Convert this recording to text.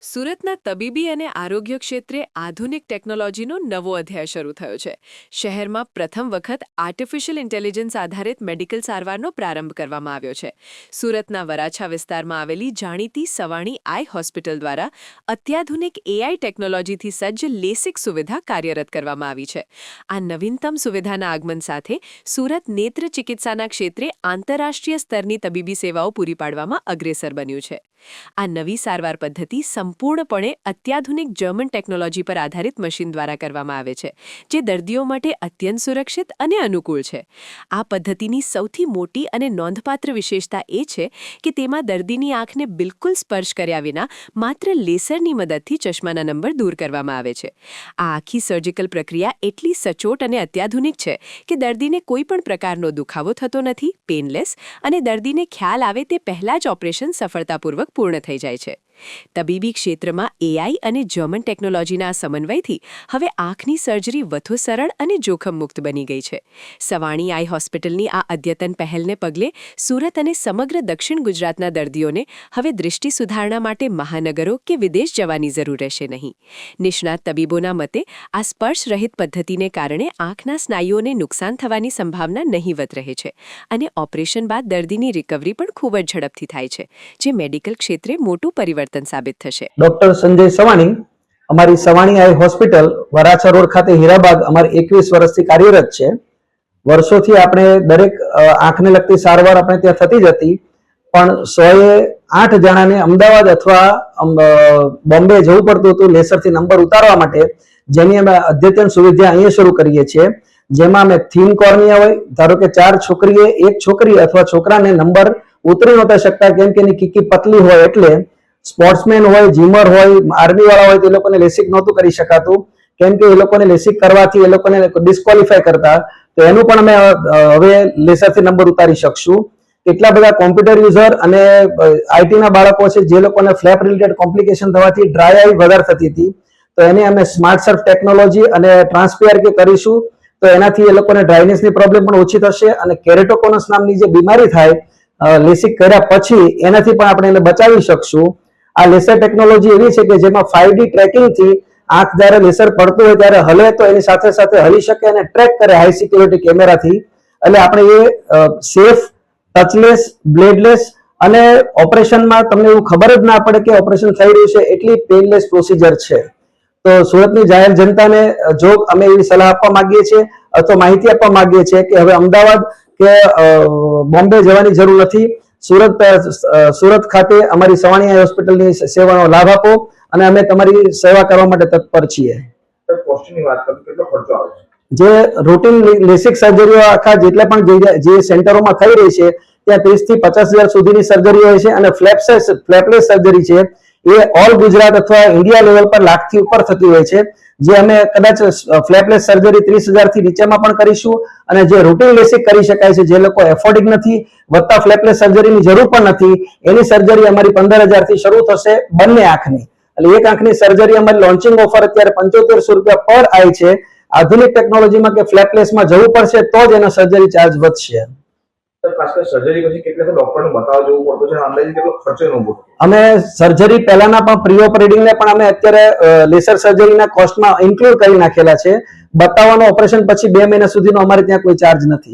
સુરતના તબીબી અને આરોગ્ય ક્ષેત્રે આધુનિક ટેકનોલોજીનો નવો અધ્યાય શરૂ થયો છે. શહેરમાં પ્રથમ વખત આર્ટિફિશિયલ ઇન્ટેલિજન્સ આધારિત મેડિકલ સારવારનો પ્રારંભ કરવામાં આવ્યો છે. સુરતના વરાછા વિસ્તારમાં આવેલી જાણીતી સવાણી આઈ હોસ્પિટલ દ્વારા અત્યાધુનિક એઆઈ ટેકનોલોજીથી સજ્જ લેસિક સુવિધા કાર્યરત કરવામાં આવી છે. આ નવીનતમ સુવિધાના આગમન સાથે સુરત નેત્ર ચિકિત્સાના ક્ષેત્રે આંતરરાષ્ટ્રીય સ્તરની તબીબી સેવાઓ પૂરી પાડવામાં અગ્રેસર બન્યું છે. આ નવી સારવાર પદ્ધતિ સંપૂર્ણપણે અત્યાધુનિક જર્મન ટેકનોલોજી પર આધારિત મશીન દ્વારા કરવામાં આવે છે, જે દર્દીઓ માટે અત્યંત સુરક્ષિત અને અનુકૂળ છે. આ પદ્ધતિની સૌથી મોટી અને નોંધપાત્ર વિશેષતા એ છે કે તેમાં દર્દીની આંખને બિલકુલ સ્પર્શ કર્યા વિના માત્ર લેસરની મદદથી ચશ્માના નંબર દૂર કરવામાં આવે છે. આ આખી સર્જિકલ પ્રક્રિયા એટલી સચોટ અને અત્યાધુનિક છે કે દર્દીને કોઈ પણ પ્રકારનો દુખાવો થતો નથી, પેનલેસ, અને દર્દીને ખ્યાલ આવે તે પહેલાં જ ઓપરેશન સફળતાપૂર્વક પૂર્ણ થઈ જાય છે. તબીબી ક્ષેત્રમાં એઆઈ અને જર્મન ટેકનોલોજીના સમન્વયથી હવે આંખની સર્જરી વધુ સરળ અને જોખમમુક્ત બની ગઈ છે. સવાણી આઈ હોસ્પિટલની આ અદ્યતન પહેલને પગલે સુરત અને સમગ્ર દક્ષિણ ગુજરાતના દર્દીઓને હવે દૃષ્ટિ સુધારણા માટે મહાનગરો કે વિદેશ જવાની જરૂર રહેશે નહીં. નિષ્ણાત તબીબોના મતે આ સ્પર્શરહિત પદ્ધતિને કારણે આંખના સ્નાયુઓને નુકસાન થવાની સંભાવના નહીવત રહે છે અને ઓપરેશન બાદ દર્દીની રિકવરી પણ ખૂબ જ ઝડપથી થાય છે, જે મેડિકલ ક્ષેત્રે મોટું પરિવર્તન સાબિત થશે. ડોક્ટર સંજય સવાણી, અમારી સવાણી આઈ હોસ્પિટલ વરાછા રોડ ખાતે હીરાબાગ અમારી 21 વર્ષથી કાર્યરત છે. વર્ષોથી આપણે દરેક આંખને લગતી સારવાર આપણે ત્યાં થતી જ હતી, પણ 108 જણાને અમદાવાદ અથવા બોમ્બે જવું પડતું હતું લેસરથી નંબર ઉતારવા માટે, જેની અમે અદ્યતન સુવિધા અહીંયા શરૂ કરીએ છીએ, જેમાં અમે થીન કોર્નિયા હોય, ધારો કે 4 છોકરીએ 1 છોકરી અથવા છોકરાને નંબર ઉતરી નહોતા શકતા કેમ કે એની કીકી પતલી હોય, એટલે સ્પોર્ટ્સમેન હોય, જીમર હોય, આર્મી વાળા હોય, તે લોકોને લેસિક નહોતું કરી શકાતું કેમ કે એ લોકોને લેસિક કરવાથી એ લોકોને ડિસ્ક્વોલિફાય કરતા. તો એનું પણ અમે હવે લેસરથી નંબર ઉતારી શકશું. કેટલા બધા કોમ્પ્યુટર યુઝર અને આઈટી ના બાળકો છે જે લોકોને ફ્લેપ રિલેટેડ કોમ્પ્લિકેશન થવાથી ડ્રાય આઈ વધારે થતી હતી, તો એને અમે સ્માર્ટ સર્ફ ટેકનોલોજી અને ટ્રાન્સપીઆરકે કરીશું. તો એનાથી એ લોકોને ડ્રાયનેસની પ્રોબ્લેમ પણ ઓછી થશે અને કેરેટોકોનસ નામની જે બીમારી થાય લેસિક કર્યા પછી, એનાથી પણ આપણે એને બચાવી શકશું. આ લેસર ટેકનોલોજી એવી છે કે જેમાં 5D ટ્રેકિંગથી આંખ જ્યારે લેસર પડતું હોય ત્યારે હલે તો એની સાથે સાથે હલી શકે અને ટ્રેક કરે હાઈ સિક્યુરિટી કેમેરાથી. એટલે આપણે એ સેફ, ટચલેસ, બ્લેડલેસ અને ઓપરેશનમાં તમને એવું ખબર જ ના પડે કે ઓપરેશન થઈ રહ્યું છે, એટલી પેનલેસ પ્રોસિજર છે. તો સુરતની જાહેર જનતાને જો અમે એવી સલાહ આપવા માંગીએ છીએ અથવા માહિતી આપવા માંગીએ છીએ કે હવે અમદાવાદ કે બોમ્બે જવાની જરૂર નથી. સુરત ખાતે અમારી સવાણી આઈ હોસ્પિટલની સેવાનો લાભ આપો અને અમે તમારી સેવા કરવા માટે તત્પર છીએ. જે રૂટીન લેસિક સર્જરીઓ આખા જેટલા પણ જે સેન્ટરોમાં થઈ રહી છે ત્યાં 30 થી 50,000 સુધીની સર્જરી હોય છે અને ફ્લેપલેસ સર્જરી છે એ ઓલ ગુજરાત અથવા ઇન્ડિયા લેવલ પર લાખથી ઉપર થતી હોય છે. જે અમે કદાચ ફ્લેપલેસ સર્જરી 30,000 થી નીચેમાં પણ કરીશું અને જે રૂટીન લેસિક કરી શકાય છે, જે લોકો એફોર્ડિંગ નથી વત્તા ફ્લેપલેસ સર્જરીની જરૂર પણ નથી, એની સર્જરી અમારી 15,000 થી શરૂ થશે બંને આંખની. એટલે એક આંખની સર્જરી અમારી લોન્ચિંગ ઓફર અત્યારે 7500 રૂપિયા પર આઈ છે. આધુનિક ટેકનોલોજીમાં કે ફ્લેપલેસમાં જવું પડશે તો જ એનો સર્જરી ચાર્જ વધશે. સર્જરી પછી કેટલા ડોક્ટરને બતાવવા જવું પડતું છે, અંદાજે કેટલો ખર્ચો નો પડતો? અમે સર્જરી પહેલાના પણ પ્રી ઓપરેટિંગને પણ અમે અત્યારે લેસર સર્જરીના કોસ્ટમાં ઇન્ક્લુડ કરી નાખેલા છે. બતાવવાનો ઓપરેશન પછી 2 મહિના સુધીનો અમારે ત્યાં કોઈ ચાર્જ નથી.